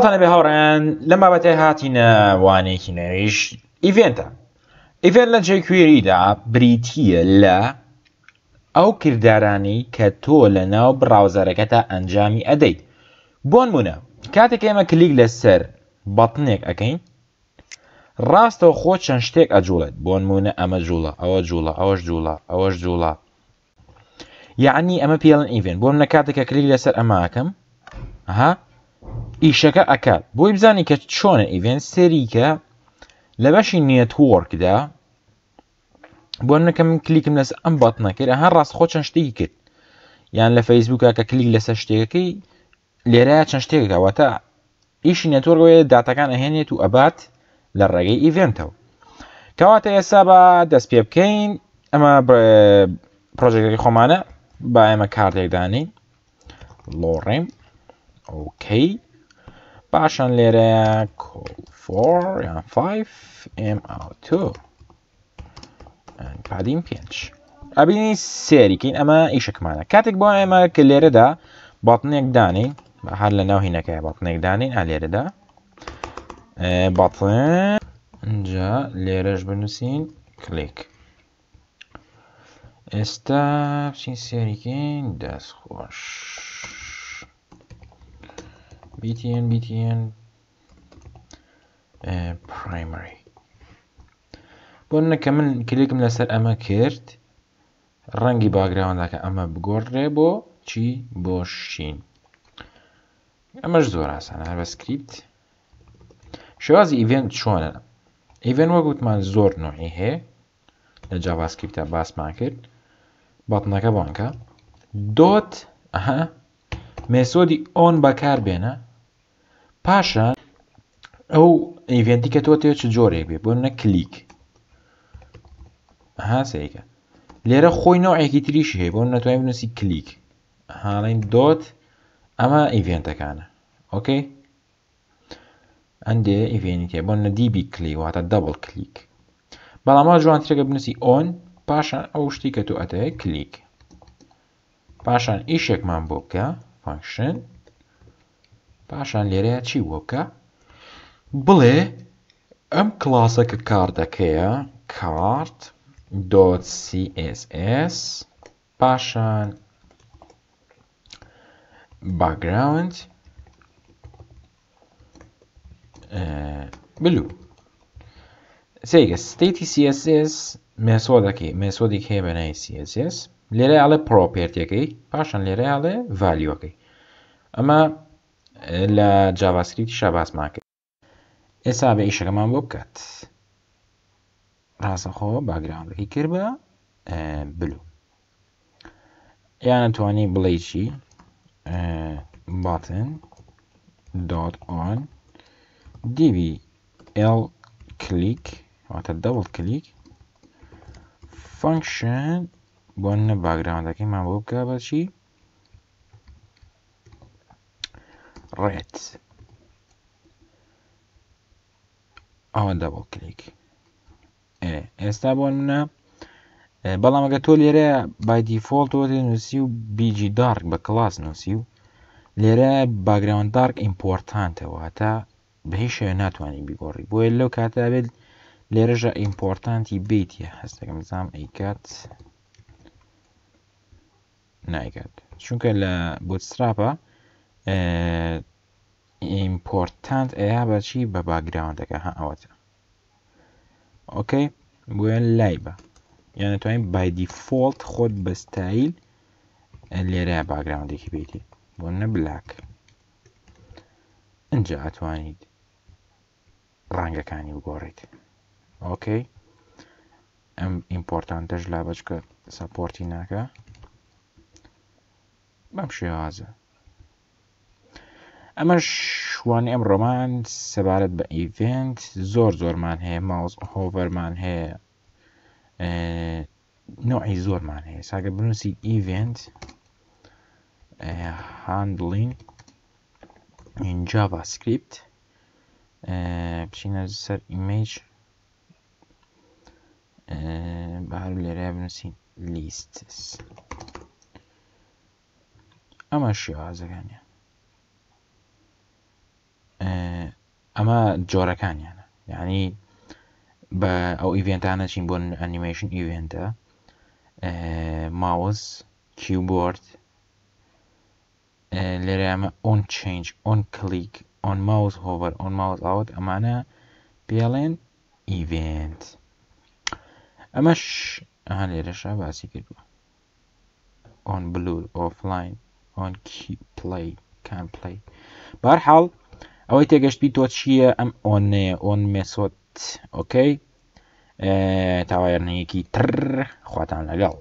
تانە بێ هاوڕێیان لەم بابەتەی هاتینە وانەیەکی نوێیش ئیڤێنتە. ئیڤێنت لە JQueryدا بریتیە لە ئەو کردارانی کە تۆ لە ناو براوزەرەکەتە ئەنجامی ئەدەیت. بۆ نمونە کاتێک ئێمە کلیک لەسەر بەتنێک ئەەکەین ڕاستەوە خۆ چەند شتێک ئەجوڵێت. بۆ نمونە ئەمە جوڵە، ئەوە جوڵە، ئەوەش جوڵە، ئەوەش جوڵە، یعنی ئەمە پێڵن ئیڤێنت. بۆ منە کاتێکە کلیک لەسەر ئەمە ئەەکەم ئیشەکە ئەکات. بۆی بزانی کە چۆنە ئیڤێنت سێریکە لە بەشی نێتوۆرکدا. بۆ نەکە من کلیکم لەسەر ئەم بەتنە کرد هەر ڕاست خۆ چەند شتێکی کرد، یان لە فەیسبووکە کە کلیک لەسەر شتێکەکەی لێرە چەند شتێکەوەتە ئیشی نێتوۆرکەوەیە داتەکان ئەهێنێت و ئەبات لە ڕێگەی ئیڤێنتەوە. کەواتە ئێستا بە دەست پێ بکەین. ئەمە پرۆژێکەکەی خۆمانە با ئێمە کارتێک دانین لۆڕێم ئۆکەی. پاشان لێرەیە call4 یان 5M2 پادیم 5 ئەبینی سێریکەین. ئەمە ئیشەکمانە. کاتێک بۆ ئێمە کە لێرەدا بەڵتنێک دانین هەر لە ناو هینەکەی بەڵتنێک دانین لێرەدا بەڵتن اینجا لێرەش بنووسین کلیک. ئێستا بچین سێریکەین دەستخۆش BTN primary. بۆ نەکە من کلیکم لەسەر ئەمە کرد ڕەنگی باگراوندەکە ئەمە بگۆڕێ بۆ چی؟ بۆ شین. ئەمەش زۆر ئاسانە هەر بە سکریپت. شێوازی ئیڤێنت چۆنە؟ ئیڤێنت وەگوتمان زۆر نوعی هەیە لە جاڤاسکریپتە باسمان کرد. بەتنەکە بانکە دۆت مێسۆدی ئۆن بەکار بێنە. پاشان ئەو ئیڤێنتی کە تۆ تێ چ جۆرێک بێ. بۆ نە کلیک سەیکە لێرە خۆی نوعێکی تریشی هەیە. بۆ نەتوانین بنووسی کلیک هاڵین دۆت ئەمە ئیڤێنتەکانە. ئۆکەی ئەندێ ئیڤێنی تێ بۆ نە دیبی کلیک واتە دەبڵ کلیک. بەڵام جوانترێکە بنووسی ئۆن پاشان ئەو شتی کە تۆ ئەتەوێت کلیک. پاشان ئیشێکمان بۆ بکە فانکشن. پاشان لێرەیە چی بۆ بکە؟ بڵێ ئەم کلاسەکە کاردەکەیە کارت .css پاشان background blue. سێگە ستیتی CSS مێسۆدێک هەیە بە ناوی CSS. لێرە ئاڵێ پرۆپێرتیەکەی پاشان لێرە ئاڵێ ڤالیۆکەی. ئەمە لە جاڤاسکریپتی شاباسمان کرد. ئێستا بە ئیشەکەمان بۆ بکات. ڕاستەخۆ باگراوندەکەی کرد بە بلو. یان ئەتوانی بڵێ چی button .on dbl click واتە دەبڵ کلیک فانکشن بۆ نە باگراوندەکەیمان بۆ بکە بە چی ڕێت ئەوە دەبڵ کلیک. ئێستا بۆ منە بەڵام ئەگە تۆ لێرە بای دیفۆڵت تۆ نووسی و بیجی دارک بە کلاس نووسی و لێرە باگراوند دارک ئیمپۆرتانتەوە هەتا بە هیچ شێوە ناتوانین بیگۆڕی. بۆیە لەو کاتە بێت لێرەژە ئیمپۆرتانتی بیتە هەستەکەم زام ئەیکات نایکات چونکە لە بوتستراپە ئیمپۆرتانت ئەیە بەچی بە باگراوندەکە ئەوەتە. ئۆکەی بۆیە لای بە یان نتوانین بای دیفۆڵت خۆت بە ستایل لێرە باگراوندێکی بیتی بۆ نە بلاک. ئەنجا ئەتوانیت ڕەنگەکانی بگۆڕیت. ئۆکەی ئەم ئیمپۆرتانتەش لا بچکە سەپۆرتی ناکە بەم شێوازە. ئەمە شوانی ئەم ڕۆمان سەبارەت بە ئیڤێنت زۆرمان هەیە. ماوس هۆڤەرمان هەیە نوعی زۆرمان هەیە. ساگە بنووسی ئیڤێنت هاندلین in JavaScript بچینە سەر ئیمەیج بەهر لێرە بنووسین لیستس. ئەمە شێوازەکانیە. ئەمە جۆرەکانیانە یعنی بە ئەو ئیڤێنتانە چین بۆ ئەنیمەیشن ئیڤێنتە ماوس کیوبۆرد لێرە ئەمە ئۆن چێنج ئۆن کلیک ئۆن ماوس هۆڤەر ئۆن ماوس ئاوت ئەمانە پێڵێن ئیڤێنت ئەمەش لێرەشە باسی کردووە ئۆن بلور ئۆفلاین ئۆن پڵی کان پڵی بەهەرحاڵ ئەوەی تێگەشتبی تۆ چییە ئەم ئۆنەیە ئۆن مێسۆت ئۆکەی تاوایەرنەیەکی تر خواتان لەگەڵ